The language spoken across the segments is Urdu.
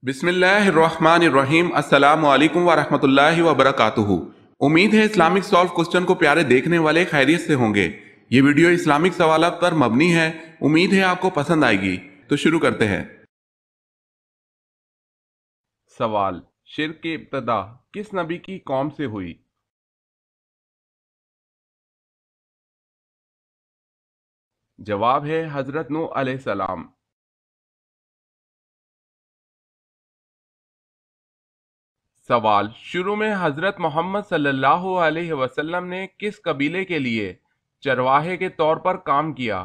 بسم اللہ الرحمن الرحیم، السلام علیکم ورحمۃ اللہ وبرکاتہ۔ امید ہے اسلامک سالو کوسچن کو پیارے دیکھنے والے خیریت سے ہوں گے۔ یہ ویڈیو اسلامک سوالات پر مبنی ہے، امید ہے آپ کو پسند آئے گی۔ تو شروع کرتے ہیں۔ سوال: شرک کی ابتدا کس نبی کی قوم سے ہوئی؟ جواب ہے حضرت نوح علیہ السلام۔ سوال: شروع میں حضرت محمد صلی اللہ علیہ وسلم نے کس قبیلے کے لیے چرواہے کے طور پر کام کیا؟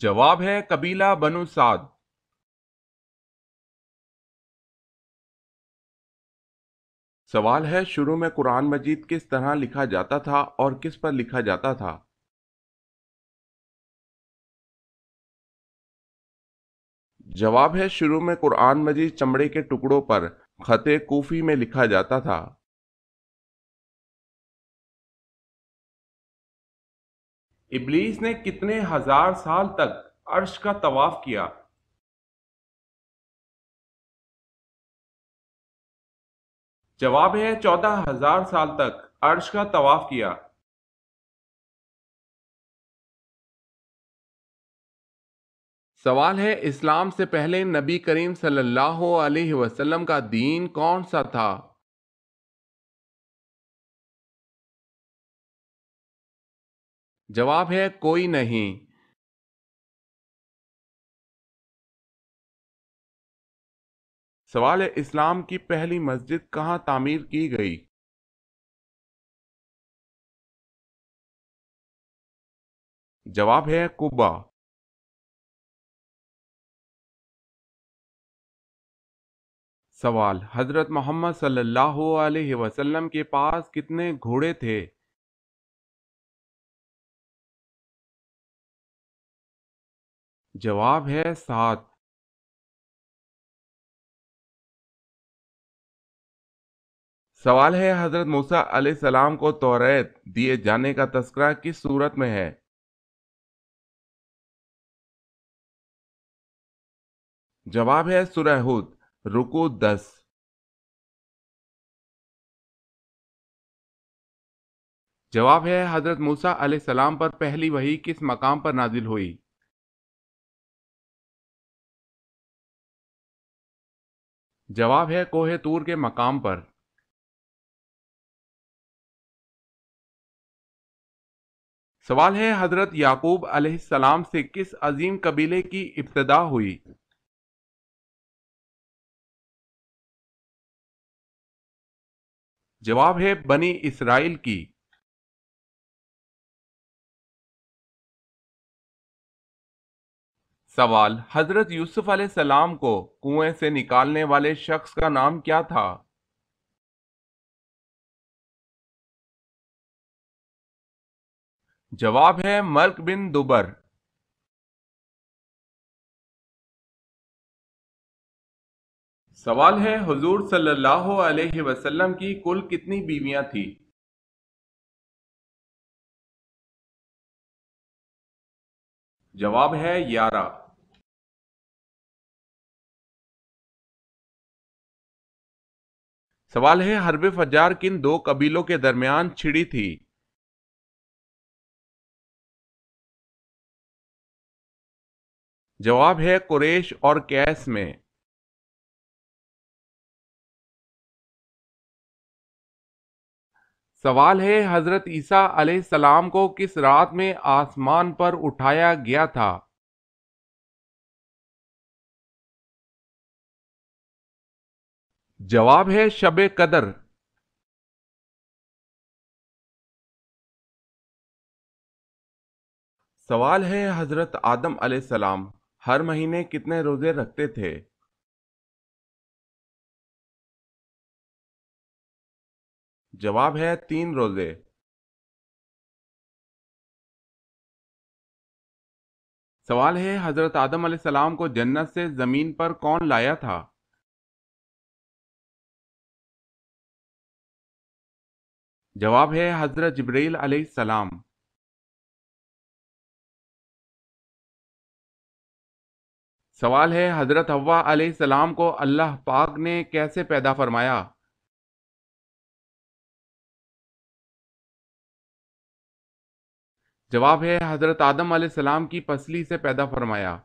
جواب ہے قبیلہ بنو سعد۔ سوال ہے شروع میں قرآن مجید کس طرح لکھا جاتا تھا اور کس پر لکھا جاتا تھا؟ جواب ہے شروع میں قرآن مجید چمڑے کے ٹکڑوں پر خط کوفی میں لکھا جاتا تھا۔ ابلیس نے کتنے ہزار سال تک عرش کا طواف کیا؟ جواب ہے 14,000 سال تک عرش کا طواف کیا۔ سوال ہے اسلام سے پہلے نبی کریم صلی اللہ علیہ وسلم کا دین کون سا تھا؟ جواب ہے کوئی نہیں۔ سوال ہے اسلام کی پہلی مسجد کہاں تعمیر کی گئی؟ جواب ہے قبا۔ سوال: حضرت محمد صلی اللہ علیہ وسلم کے پاس کتنے گھوڑے تھے؟ جواب ہے 7۔ سوال ہے حضرت موسیٰ علیہ السلام کو توریت دیے جانے کا تذکرہ کس صورت میں ہے؟ جواب ہے سورہ ہود، رکوع 10۔ جواب ہے حضرت موسیٰ علیہ السلام پر پہلی وحی کس مقام پر نازل ہوئی؟ جواب ہے کوہ طور کے مقام پر۔ سوال ہے حضرت یعقوب علیہ السلام سے کس عظیم قبیلے کی ابتدا ہوئی؟ جواب ہے بنی اسرائیل کی۔ سوال: حضرت یوسف علیہ السلام کو کنویں سے نکالنے والے شخص کا نام کیا تھا؟ جواب ہے ملک بن دبر۔ سوال ہے حضور صلی اللہ علیہ وسلم کی کل کتنی بیویاں تھیں؟ جواب ہے 11۔ سوال ہے حرب فجار کن دو قبیلوں کے درمیان چھڑی تھی؟ جواب ہے قریش اور کیس میں۔ سوال ہے حضرت عیسیٰ علیہ السلام کو کس رات میں آسمان پر اٹھایا گیا تھا؟ جواب ہے شب قدر۔ سوال ہے حضرت آدم علیہ السلام ہر مہینے کتنے روزے رکھتے تھے؟ جواب ہے 3 روزے۔ سوال ہے حضرت آدم علیہ السلام کو جنت سے زمین پر کون لایا تھا؟ جواب ہے حضرت جبرائیل علیہ السلام۔ سوال ہے حضرت حوا علیہ السلام کو اللہ پاک نے کیسے پیدا فرمایا؟ جواب ہے حضرت آدم علیہ السلام کی پسلی سے پیدا فرمایا۔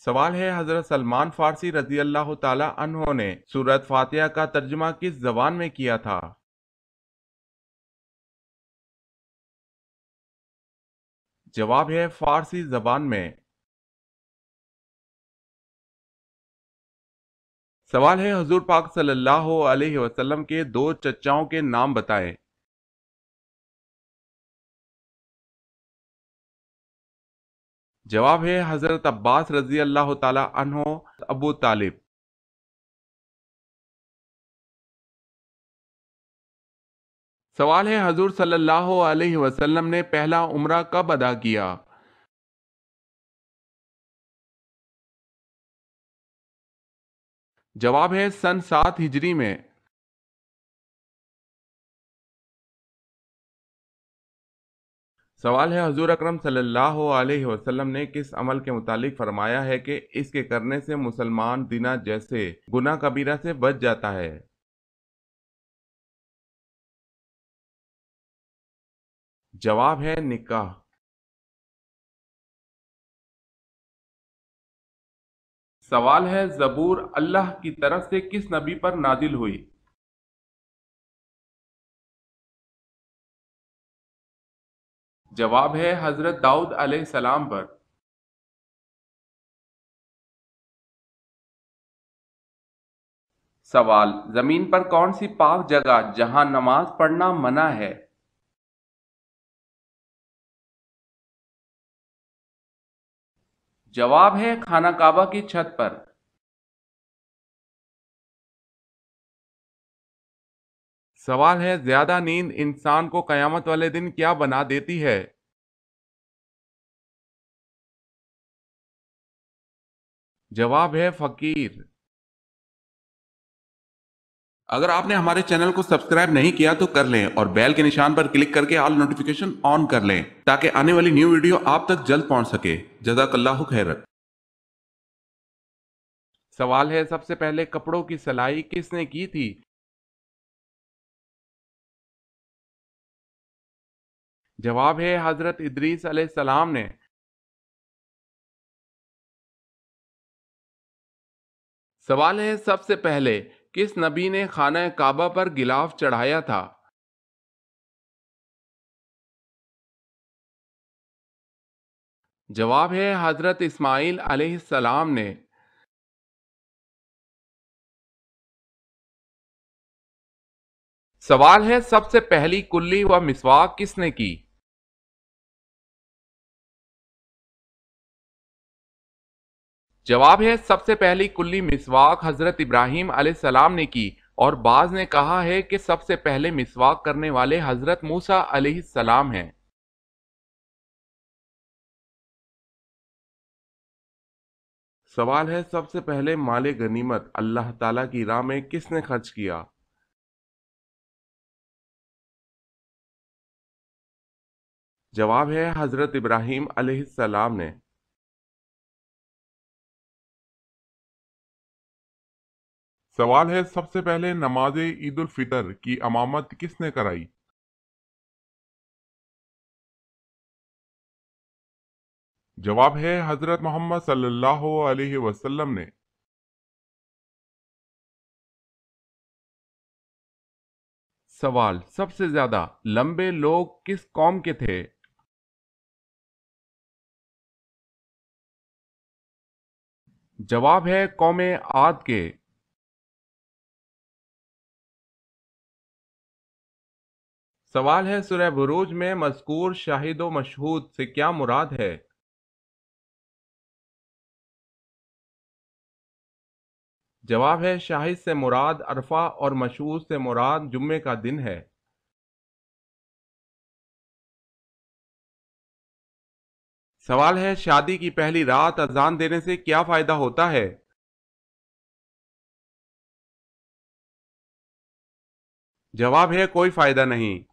سوال ہے حضرت سلمان فارسی رضی اللہ تعالی عنہ نے سورۃ فاتحہ کا ترجمہ کس زبان میں کیا تھا؟ جواب ہے فارسی زبان میں۔ سوال ہے حضور پاک صلی اللہ علیہ وسلم کے دو چچاؤں کے نام بتائیں۔ جواب ہے حضرت عباس رضی اللہ تعالی عنہ، ابو طالب۔ سوال ہے حضور صلی اللہ علیہ وسلم نے پہلا عمرہ کب ادا کیا؟ جواب ہے سن 7 ہجری میں۔ سوال ہے حضور اکرم صلی اللہ علیہ وسلم نے کس عمل کے متعلق فرمایا ہے کہ اس کے کرنے سے مسلمان زنا جیسے گناہ کبیرہ سے بچ جاتا ہے؟ جواب ہے نکاح۔ سوال ہے زبور اللہ کی طرف سے کس نبی پر نازل ہوئی؟ جواب ہے حضرت داؤد علیہ السلام پر۔ سوال زمین پر کون سی پاک جگہ جہاں نماز پڑھنا منع ہے؟ جواب ہے خانہ کعبہ کی چھت پر۔ سوال ہے زیادہ نیند انسان کو قیامت والے دن کیا بنا دیتی ہے؟ جواب ہے فقیر۔ اگر آپ نے ہمارے چینل کو سبسکرائب نہیں کیا تو کر لیں اور بیل کے نشان پر کلک کر کے آل نوٹیفیکیشن آن کر لیں تاکہ آنے والی نیو ویڈیو آپ تک جلد پہنچ سکے۔ جزاک اللہ خیرت۔ سوال ہے سب سے پہلے کپڑوں کی سلائی کس نے کی تھی؟ جواب ہے حضرت ادریس علیہ السلام نے۔ سوال ہے سب سے پہلے کس نبی نے خانہ کعبہ پر غلاف چڑھایا تھا؟ جواب ہے حضرت اسماعیل علیہ السلام نے۔ سوال ہے سب سے پہلی کلی و مسواک کس نے کی؟ جواب ہے سب سے پہلی کلی مسواک حضرت ابراہیم علیہ السلام نے کی، اور بعض نے کہا ہے کہ سب سے پہلے مسواک کرنے والے حضرت موسیٰ علیہ السلام ہیں۔ سوال ہے سب سے پہلے مال غنیمت اللہ تعالیٰ کی راہ میں کس نے خرچ کیا؟ جواب ہے حضرت ابراہیم علیہ السلام نے۔ سوال ہے سب سے پہلے نماز عید الفطر کی امامت کس نے کرائی؟ جواب ہے حضرت محمد صلی اللہ علیہ وسلم نے۔ سوال سب سے زیادہ لمبے لوگ کس قوم کے تھے؟ جواب ہے قوم عاد کے۔ سوال ہے سورہ بروج میں مذکور شاہد و مشہود سے کیا مراد ہے؟ جواب ہے شاہد سے مراد عرفہ اور مشہود سے مراد جمعے کا دن ہے۔ سوال ہے شادی کی پہلی رات اذان دینے سے کیا فائدہ ہوتا ہے؟ جواب ہے کوئی فائدہ نہیں۔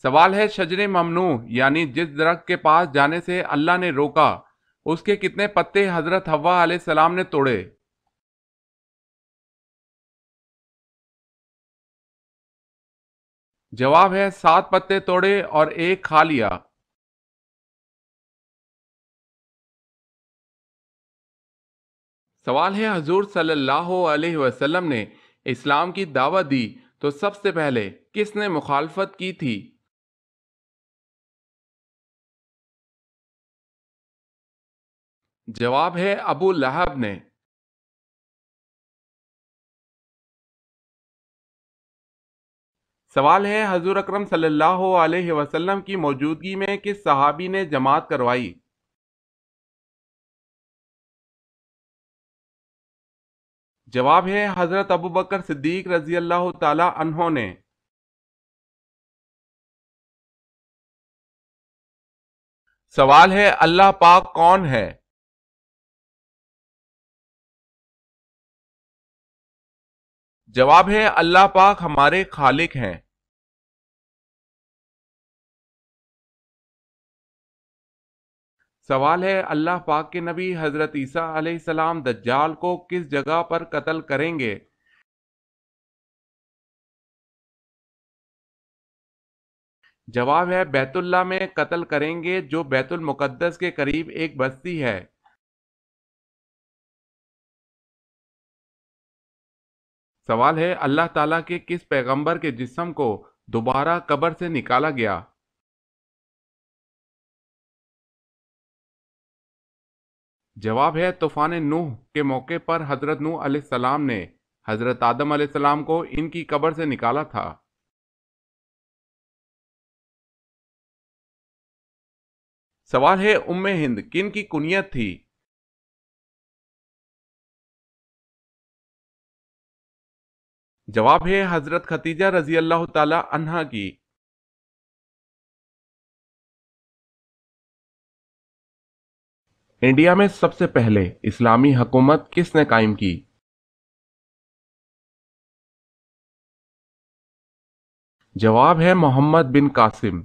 سوال ہے شجر ممنوع یعنی جس درخت کے پاس جانے سے اللہ نے روکا، اس کے کتنے پتے حضرت حوا علیہ السلام نے توڑے؟ جواب ہے 7 پتے توڑے اور ایک کھا لیا۔ سوال ہے حضور صلی اللہ علیہ وسلم نے اسلام کی دعوت دی تو سب سے پہلے کس نے مخالفت کی تھی؟ جواب ہے ابو لہب نے۔ سوال ہے حضور اکرم صلی اللہ علیہ وسلم کی موجودگی میں کس صحابی نے جماعت کروائی؟ جواب ہے حضرت ابوبکر صدیق رضی اللہ تعالی عنہ نے۔ سوال ہے اللہ پاک کون ہے؟ جواب ہے اللہ پاک ہمارے خالق ہیں۔ سوال ہے اللہ پاک کے نبی حضرت عیسیٰ علیہ السلام دجال کو کس جگہ پر قتل کریں گے؟ جواب ہے بیت اللہ میں قتل کریں گے، جو بیت المقدس کے قریب ایک بستی ہے۔ سوال ہے اللہ تعالیٰ کے کس پیغمبر کے جسم کو دوبارہ قبر سے نکالا گیا؟ جواب ہے طوفان نوح کے موقع پر حضرت نوح علیہ السلام نے حضرت آدم علیہ السلام کو ان کی قبر سے نکالا تھا۔ سوال ہے ام ہند کن کی کنیت تھی؟ جواب ہے حضرت ختیجہ رضی اللہ تعالی عنہا کی۔ انڈیا میں سب سے پہلے اسلامی حکومت کس نے قائم کی؟ جواب ہے محمد بن قاسم۔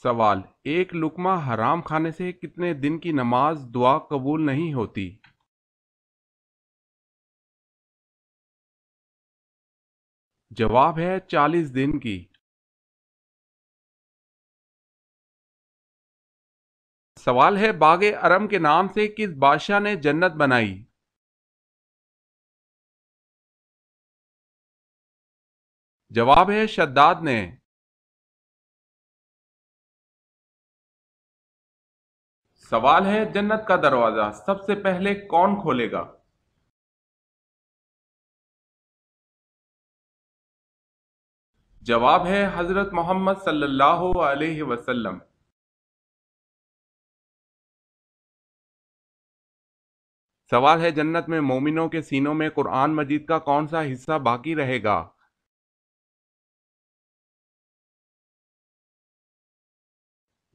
سوال ایک لقمہ حرام کھانے سے کتنے دن کی نماز دعا قبول نہیں ہوتی؟ جواب ہے 40 دن کی۔ سوال ہے باغ ارم کے نام سے کس بادشاہ نے جنت بنائی؟ جواب ہے شداد نے۔ سوال ہے جنت کا دروازہ سب سے پہلے کون کھولے گا؟ جواب ہے حضرت محمد صلی اللہ علیہ وسلم۔ سوال ہے جنت میں مومنوں کے سینوں میں قرآن مجید کا کون سا حصہ باقی رہے گا؟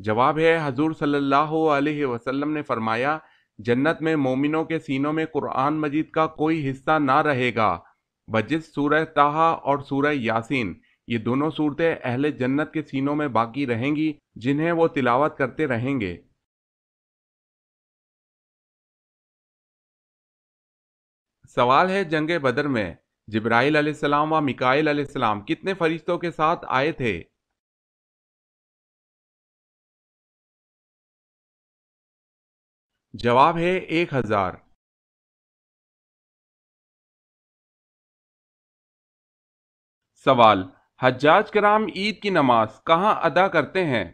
جواب ہے حضور صلی اللہ علیہ وسلم نے فرمایا جنت میں مومنوں کے سینوں میں قرآن مجید کا کوئی حصہ نہ رہے گا بجز سورہ طٰہٰ اور سورہ یاسین، یہ دونوں صورتیں اہل جنت کے سینوں میں باقی رہیں گی جنہیں وہ تلاوت کرتے رہیں گے۔ سوال ہے جنگ بدر میں جبرائیل علیہ السلام و میکائیل علیہ السلام کتنے فرشتوں کے ساتھ آئے تھے؟ جواب ہے 1000۔ سوال حجاج کرام عید کی نماز کہاں ادا کرتے ہیں؟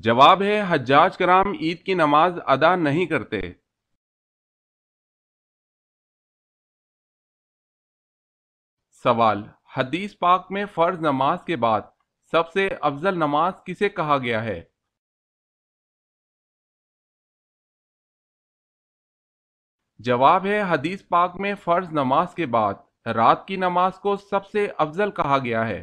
جواب ہے حجاج کرام عید کی نماز ادا نہیں کرتے۔ سوال حدیث پاک میں فرض نماز کے بعد سب سے افضل نماز کسے کہا گیا ہے؟ جواب ہے حدیث پاک میں فرض نماز کے بعد رات کی نماز کو سب سے افضل کہا گیا ہے۔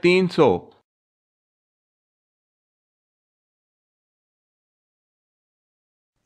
300।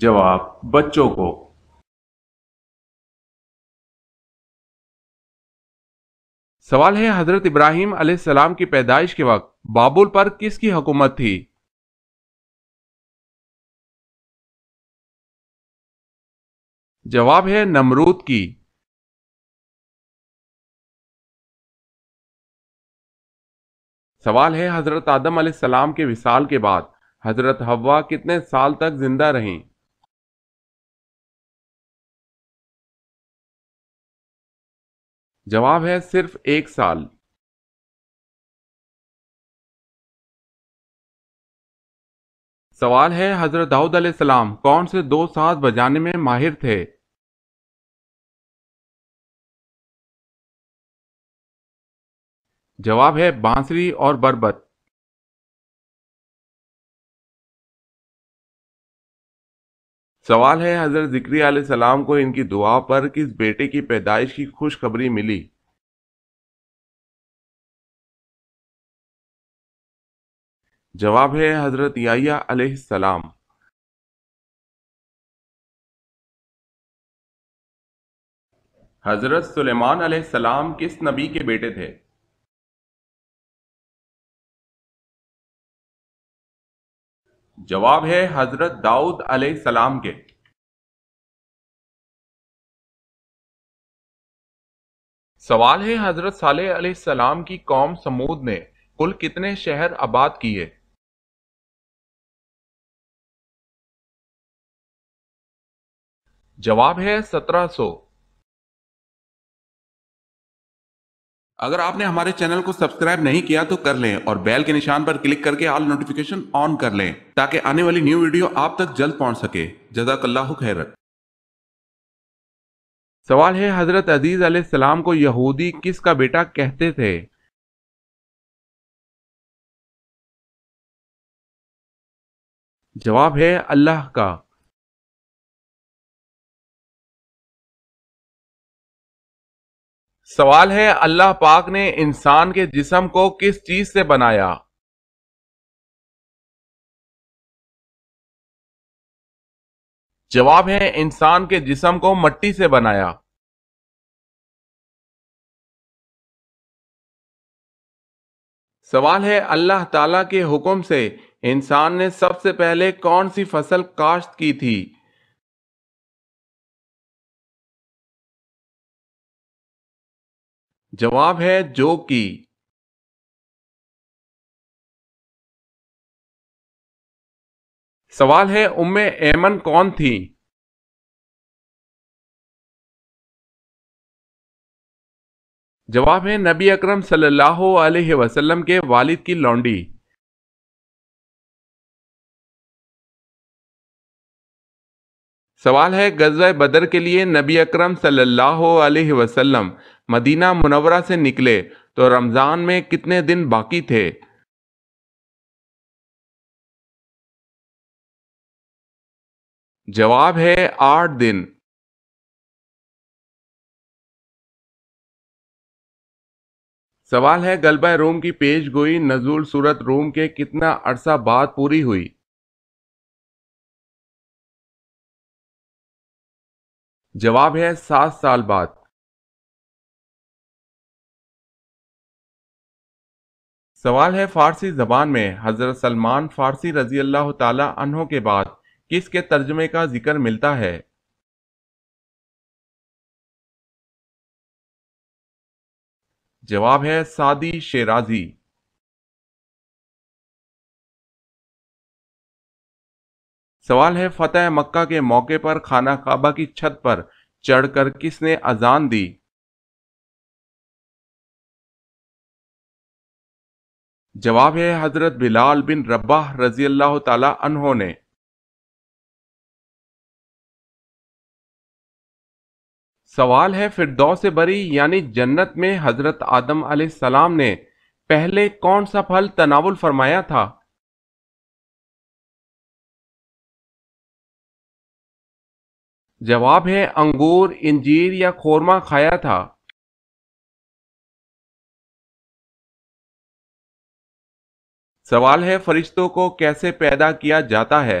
جواب: بچوں کو۔ سوال ہے حضرت ابراہیم علیہ السلام کی پیدائش کے وقت بابل پر کس کی حکومت تھی؟ جواب ہے نمرود کی۔ سوال ہے حضرت آدم علیہ السلام کے وصال کے بعد حضرت حوا کتنے سال تک زندہ رہیں؟ جواب ہے صرف 1 سال۔ سوال ہے حضرت داؤد علیہ السلام کون سے 2 ساز بجانے میں ماہر تھے؟ جواب ہے بانسری اور بربط۔ سوال ہے حضرت زکریا علیہ السلام کو ان کی دعا پر کس بیٹے کی پیدائش کی خوشخبری ملی؟ جواب ہے حضرت یحییٰ علیہ السلام۔ حضرت سلیمان علیہ السلام کس نبی کے بیٹے تھے؟ جواب ہے حضرت داؤد علیہ السلام کے۔ سوال ہے حضرت صالح علیہ السلام کی قوم سمود نے کل کتنے شہر آباد کیے؟ جواب ہے 1700۔ اگر آپ نے ہمارے چینل کو سبسکرائب نہیں کیا تو کر لیں اور بیل کے نشان پر کلک کر کے آل نوٹیفیکیشن آن کر لیں تاکہ آنے والی نیو ویڈیو آپ تک جلد پہنچ سکے۔ جزاک اللہ خیرت۔ سوال ہے حضرت عزیز علیہ السلام کو یہودی کس کا بیٹا کہتے تھے؟ جواب ہے اللہ کا۔ سوال ہے اللہ پاک نے انسان کے جسم کو کس چیز سے بنایا؟ جواب ہے انسان کے جسم کو مٹی سے بنایا۔ سوال ہے اللہ تعالیٰ کے حکم سے انسان نے سب سے پہلے کون سی فصل کاشت کی تھی؟ جواب ہے جو کی۔ سوال ہے ام ایمن کون تھی؟ جواب ہے نبی اکرم صلی اللہ علیہ وسلم کے والد کی لونڈی۔ سوال ہے غزوہ بدر کے لیے نبی اکرم صلی اللہ علیہ وسلم مدینہ منورہ سے نکلے تو رمضان میں کتنے دن باقی تھے؟ جواب ہے 8 دن۔ سوال ہے غلبہ روم کی پیش گوئی نزول سورت روم کے کتنا عرصہ بعد پوری ہوئی؟ جواب ہے 7 سال بعد۔ سوال ہے فارسی زبان میں حضرت سلمان فارسی رضی اللہ تعالی عنہ کے بعد کس کے ترجمے کا ذکر ملتا ہے؟ جواب ہے سعدی شیرازی۔ سوال ہے فتح مکہ کے موقع پر خانہ کعبہ کی چھت پر چڑھ کر کس نے اذان دی؟ جواب ہے حضرت بلال بن رباح رضی اللہ تعالی عنہ نے۔ سوال ہے فردوس بری یعنی جنت میں حضرت آدم علیہ السلام نے پہلے کون سا پھل تناول فرمایا تھا؟ جواب ہے انگور، انجیر یا خورما کھایا تھا۔ سوال ہے فرشتوں کو کیسے پیدا کیا جاتا ہے؟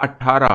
18।